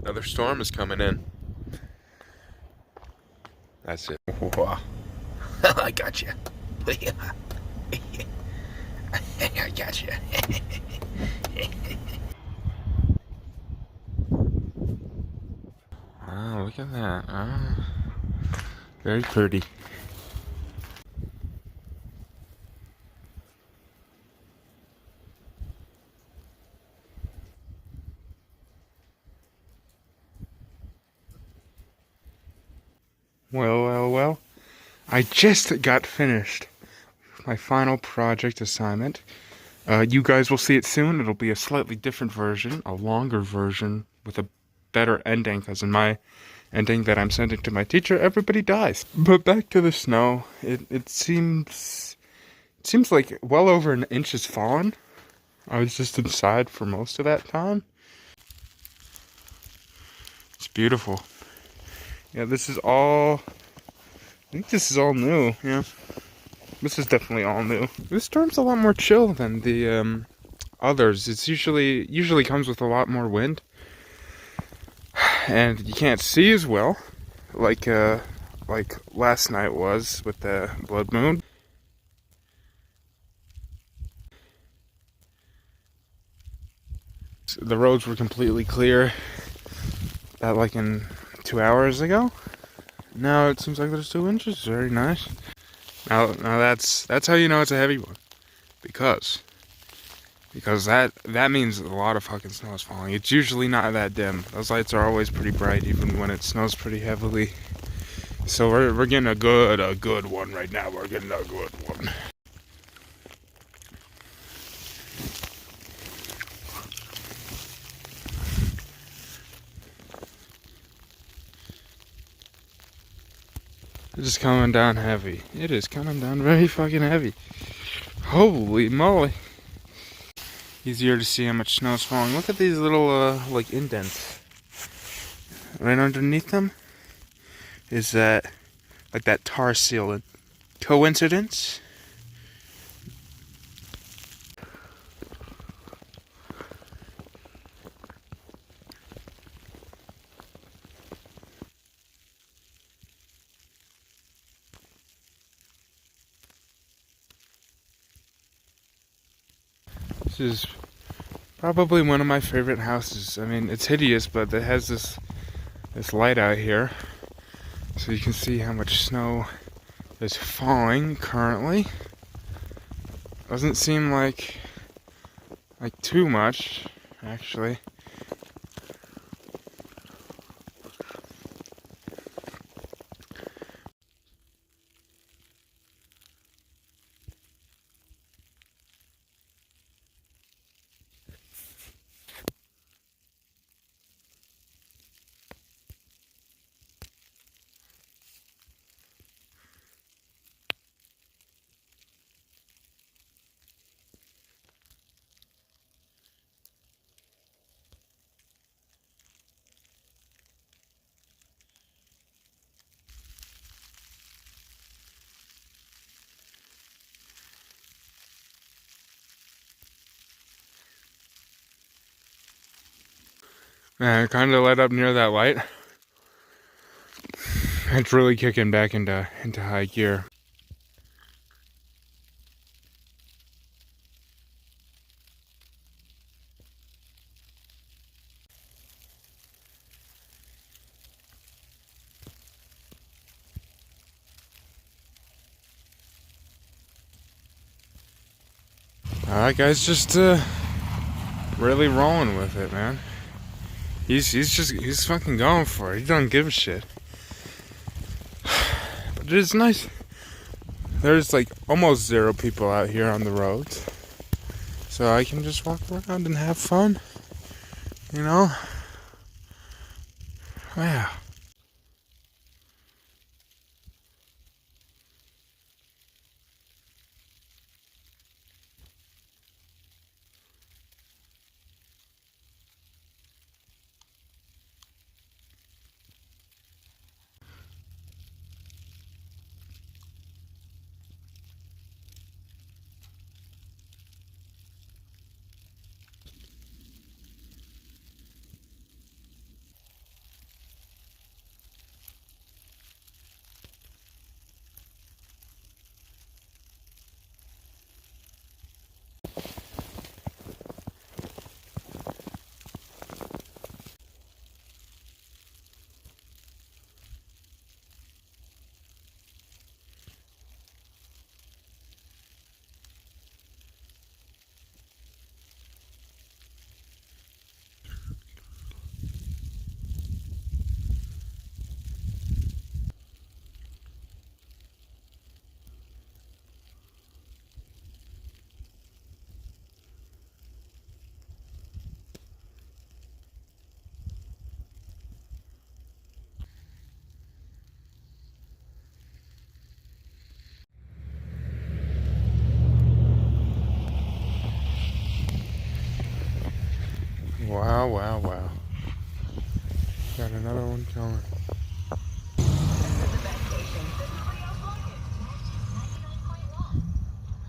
Another storm is coming in. That's it. Wow. I got you. I got you. Oh, look at that. Ah, very pretty. Well. I just got finished my final project assignment. You guys will see it soon. It'll be a slightly different version, a longer version with a better ending, because in my ending that I'm sending to my teacher, everybody dies. But back to the snow. It seems like well over an inch has fallen. I was just inside for most of that time. It's beautiful. Yeah, this is all. I think this is all new. Yeah, this is definitely all new. This storm's a lot more chill than the others. It's usually comes with a lot more wind, and you can't see as well, like last night was with the blood moon. The roads were completely clear, that like in 2 hours ago. Now it seems like there's 2 inches. Very nice. Now that's how you know it's a heavy one, because that means a lot of fucking snow is falling. It's usually not that dim. Those lights are always pretty bright, even when it snows pretty heavily. So we're getting a good one right now. We're getting a good one. It's coming down heavy. It is coming down very fucking heavy. Holy moly. Easier to see how much snow is falling. Look at these little, like indents. Right underneath them is that, like that tar seal. Coincidence? This is probably one of my favorite houses. I mean, it's hideous, but it has this light out here, so you can see how much snow is falling currently. Doesn't seem like too much, actually. Man, kind of let up near that light. It's really kicking back into high gear. That guy's just really rolling with it, man. He's fucking going for it. He don't give a shit. But it is nice. There's like almost zero people out here on the roads, so I can just walk around and have fun. You know? Yeah. Wow, wow, wow. Got another one coming.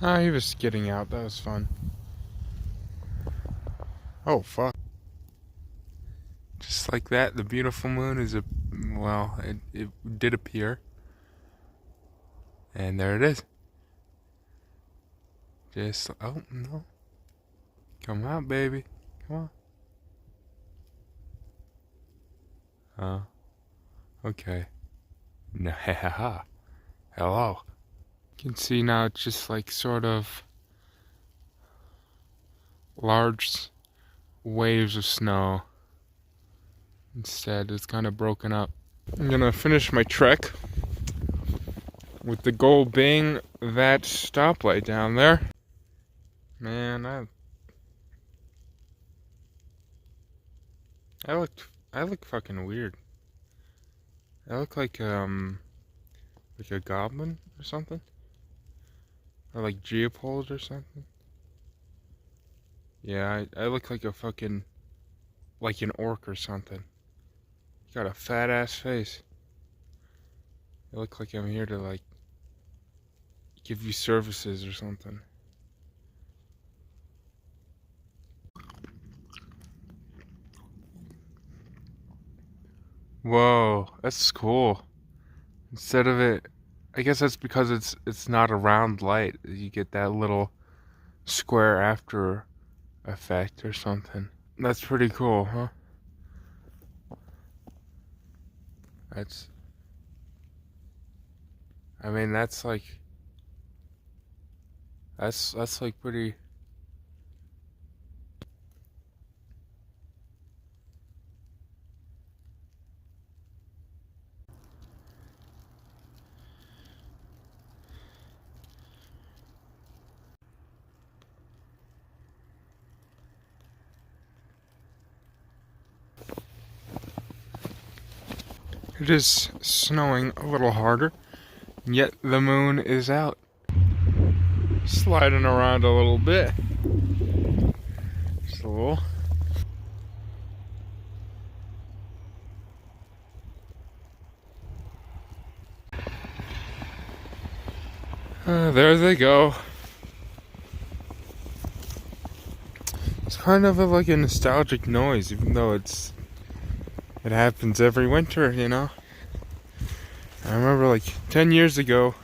Ah, he was getting out. That was fun. Oh, fuck. Just like that, the beautiful moon is well, it did appear. And there it is. Just, oh, no. Come out, baby. Come on. Okay. No, hello. You can see now it's just like sort of large waves of snow. Instead, it's kind of broken up. I'm gonna finish my trek with the goal being that stoplight down there. Man, I look fucking weird. I look like a goblin or something, or like Geopold or something. Yeah, I look like a fucking like an orc or something. Got a fat ass face. I look like I'm here to like give you services or something. Whoa, that's cool. Instead of it, I guess that's because it's not a round light. You get that little square after effect or something. That's pretty cool, huh? That's, I mean, that's like pretty. It is snowing a little harder, yet the moon is out. Sliding around a little bit. Just a little. There they go. It's kind of like a nostalgic noise, even though it happens every winter, you know? I remember like 10 years ago,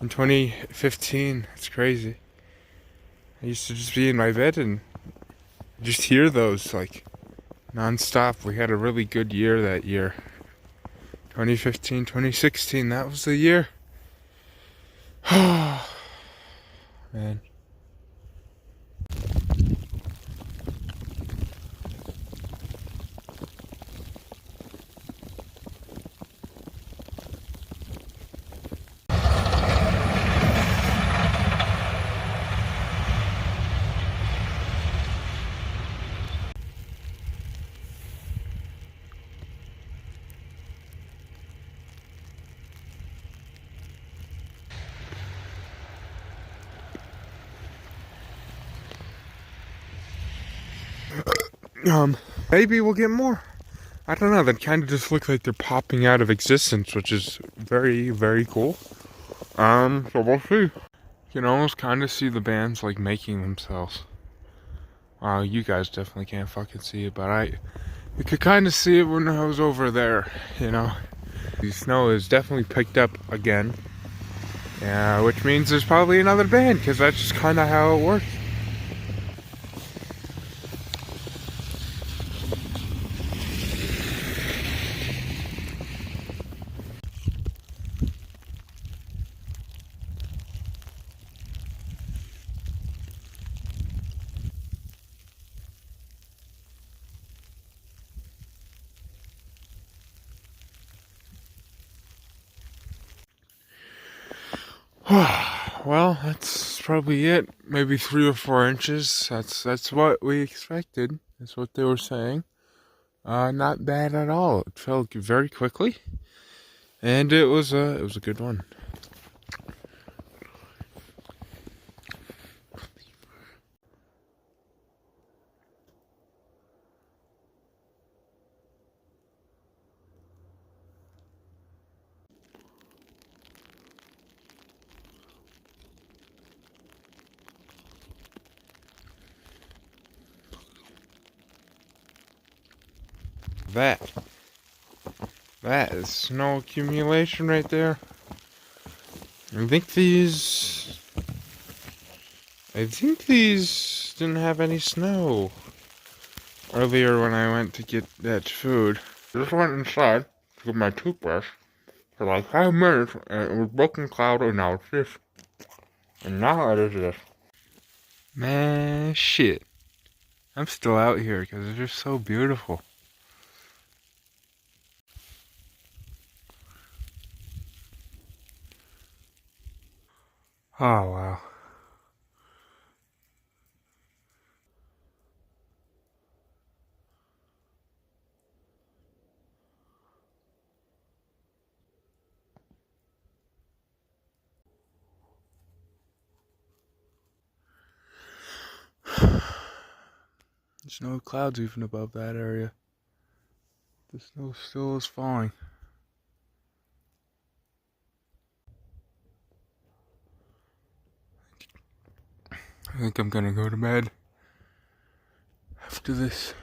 in 2015, it's crazy. I used to just be in my bed and just hear those like non-stop. We had a really good year that year. 2015, 2016, that was the year. Man. Maybe we'll get more. I don't know, they kind of just look like they're popping out of existence, which is very, very cool. So we'll see. You can almost kind of see the bands like making themselves. Wow, you guys definitely can't fucking see it, but you could kind of see it when I was over there, you know. The snow is definitely picked up again. Yeah, which means there's probably another band, because that's just kind of how it works. Well, that's probably it. Maybe 3 or 4 inches. That's what we expected. That's what they were saying. Not bad at all. It fell very quickly, and it was a good one. That. That is snow accumulation right there. I think these didn't have any snow earlier when I went to get that food. I just went inside to get my toothbrush for like 5 minutes and it was broken cloud and now it's this. And now it is this. Man, shit. I'm still out here because it's just so beautiful. Oh, wow. There's no clouds even above that area. The snow still is falling. I think I'm gonna go to bed after this.